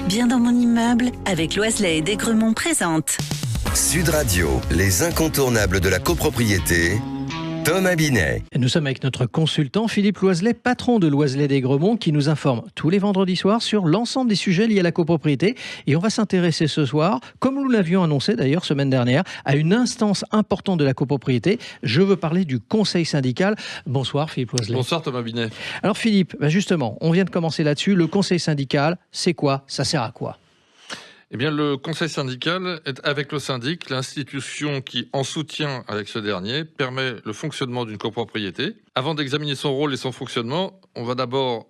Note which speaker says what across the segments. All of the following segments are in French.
Speaker 1: Bien dans mon immeuble, avec Loiselet et Desgremont présente.
Speaker 2: Sud Radio, les incontournables de la copropriété. Thomas Binet.
Speaker 3: Nous sommes avec notre consultant Philippe Loiselet, patron de Loiselet Desgremont, qui nous informe tous les vendredis soirs sur l'ensemble des sujets liés à la copropriété. Et on va s'intéresser ce soir, comme nous l'avions annoncé d'ailleurs semaine dernière, à une instance importante de la copropriété. Je veux parler du conseil syndical. Bonsoir Philippe Loiselet.
Speaker 4: Bonsoir Thomas Binet.
Speaker 3: Alors Philippe, justement, on vient de commencer là-dessus. Le conseil syndical, c'est quoi? Ça sert à quoi?
Speaker 4: Eh bien, le conseil syndical est, avec le syndic, l'institution qui, en soutien avec ce dernier, permet le fonctionnement d'une copropriété. Avant d'examiner son rôle et son fonctionnement, on va d'abord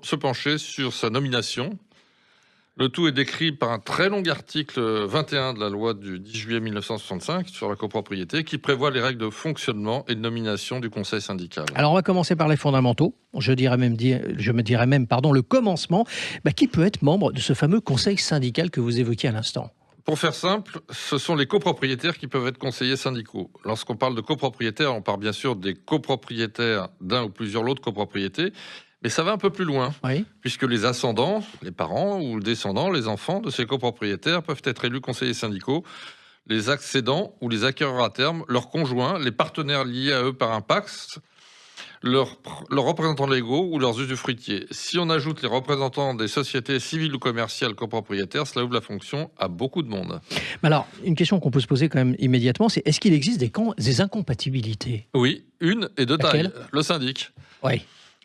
Speaker 4: se pencher sur sa nomination. Le tout est décrit par un très long article 21 de la loi du 10 juillet 1965 sur la copropriété qui prévoit les règles de fonctionnement et de nomination du conseil syndical.
Speaker 3: Alors on va commencer par les fondamentaux. Je me dirais même, le commencement. Qui peut être membre de ce fameux conseil syndical que vous évoquiez à l'instant ?
Speaker 4: Pour faire simple, ce sont les copropriétaires qui peuvent être conseillers syndicaux. Lorsqu'on parle de copropriétaires, on parle bien sûr des copropriétaires d'un ou plusieurs lots de copropriété. Mais ça va un peu plus loin, oui. Puisque les ascendants, les parents ou descendants, les enfants de ces copropriétaires peuvent être élus conseillers syndicaux, les accédants ou les acquéreurs à terme, leurs conjoints, les partenaires liés à eux par un pacte, leurs représentants légaux ou leurs usufruitiers. Si on ajoute les représentants des sociétés civiles ou commerciales copropriétaires, cela ouvre la fonction à beaucoup de monde.
Speaker 3: Alors, une question qu'on peut se poser quand même immédiatement, c'est est-ce qu'il existe des incompatibilités ?
Speaker 4: Oui, une et de taille, le syndic.
Speaker 3: Oui.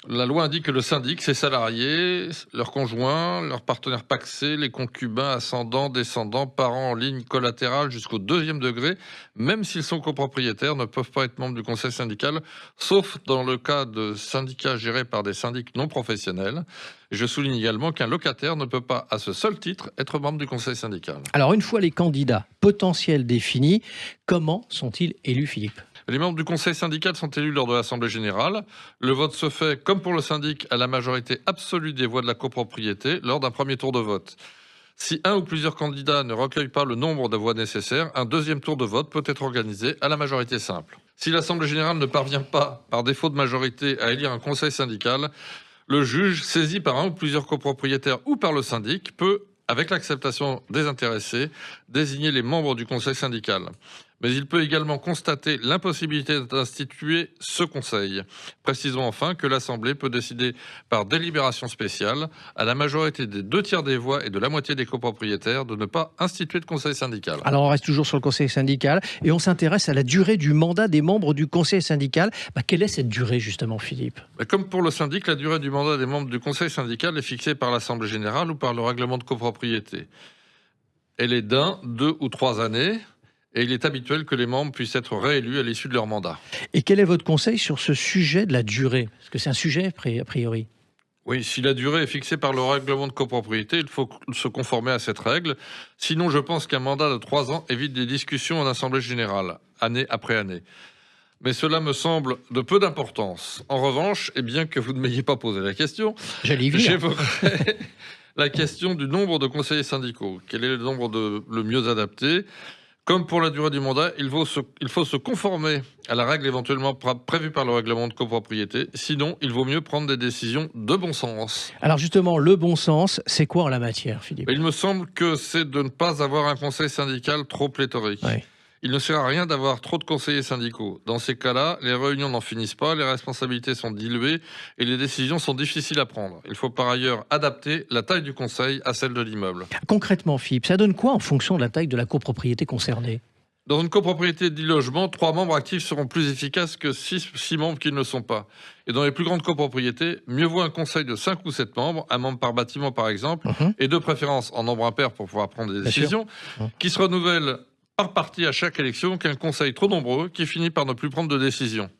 Speaker 4: La loi indique que le syndic, ses salariés, leurs conjoints, leurs partenaires pacsés, les concubins, ascendants, descendants, parents en ligne collatérale jusqu'au 2e degré, même s'ils sont copropriétaires, ne peuvent pas être membres du conseil syndical, sauf dans le cas de syndicats gérés par des syndics non professionnels. Je souligne également qu'un locataire ne peut pas, à ce seul titre, être membre du conseil syndical.
Speaker 3: Alors, une fois les candidats potentiels définis, comment sont-ils élus, Philippe ?
Speaker 4: Les membres du conseil syndical sont élus lors de l'Assemblée générale. Le vote se fait, comme pour le syndic, à la majorité absolue des voix de la copropriété lors d'un premier tour de vote. Si un ou plusieurs candidats ne recueillent pas le nombre de voix nécessaires, un deuxième tour de vote peut être organisé à la majorité simple. Si l'Assemblée générale ne parvient pas, par défaut de majorité, à élire un conseil syndical, le juge, saisi par un ou plusieurs copropriétaires ou par le syndic, peut, avec l'acceptation des intéressés, désigner les membres du conseil syndical. Mais il peut également constater l'impossibilité d'instituer ce conseil. Précisons enfin que l'Assemblée peut décider par délibération spéciale, à la majorité des 2/3 des voix et de la moitié des copropriétaires, de ne pas instituer de conseil syndical.
Speaker 3: Alors on reste toujours sur le conseil syndical et on s'intéresse à la durée du mandat des membres du conseil syndical. Quelle est cette durée justement, Philippe ?
Speaker 4: Comme pour le syndic, la durée du mandat des membres du conseil syndical est fixée par l'Assemblée générale ou par le règlement de copropriété. Elle est d'1, 2 ou 3 années. Et il est habituel que les membres puissent être réélus à l'issue de leur mandat.
Speaker 3: Et quel est votre conseil sur ce sujet de la durée ? Parce que c'est un sujet, a priori.
Speaker 4: Oui, si la durée est fixée par le règlement de copropriété, il faut se conformer à cette règle. Sinon, je pense qu'un mandat de 3 ans évite des discussions en assemblée générale, année après année. Mais cela me semble de peu d'importance. En revanche, et bien que vous ne m'ayez pas posé la question, j'évoquerai la question du nombre de conseillers syndicaux. Quel est le nombre le mieux adapté ? Comme pour la durée du mandat, il faut se conformer à la règle éventuellement prévue par le règlement de copropriété. Sinon, il vaut mieux prendre des décisions de bon sens.
Speaker 3: Alors justement, le bon sens, c'est quoi en la matière, Philippe ?
Speaker 4: Il me semble que c'est de ne pas avoir un conseil syndical trop pléthorique. Oui. Il ne sert à rien d'avoir trop de conseillers syndicaux. Dans ces cas-là, les réunions n'en finissent pas, les responsabilités sont diluées et les décisions sont difficiles à prendre. Il faut par ailleurs adapter la taille du conseil à celle de l'immeuble.
Speaker 3: Concrètement, Philippe, ça donne quoi en fonction de la taille de la copropriété concernée ?
Speaker 4: Dans une copropriété de 10 logements, 3 membres actifs seront plus efficaces que 6 membres qui ne le sont pas. Et dans les plus grandes copropriétés, mieux vaut un conseil de 5 ou 7 membres, un membre par bâtiment par exemple, et de préférence en nombre impair pour pouvoir prendre des décisions, qui se renouvellent par partie à chaque élection qu'un conseil trop nombreux qui finit par ne plus prendre de décision.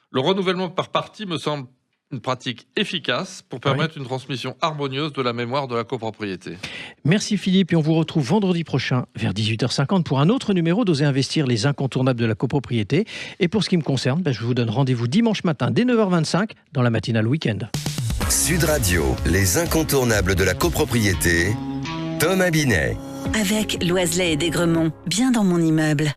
Speaker 4: Le renouvellement par partie me semble une pratique efficace pour permettre une transmission harmonieuse de la mémoire de la copropriété.
Speaker 3: Merci Philippe et on vous retrouve vendredi prochain vers 18h50 pour un autre numéro d'Oser investir, les incontournables de la copropriété. Et pour ce qui me concerne, je vous donne rendez-vous dimanche matin dès 9h25 dans la matinale week-end.
Speaker 2: Sud Radio, les incontournables de la copropriété. Thomas Binet.
Speaker 1: Avec Loiselet et Desgremont, bien dans mon immeuble.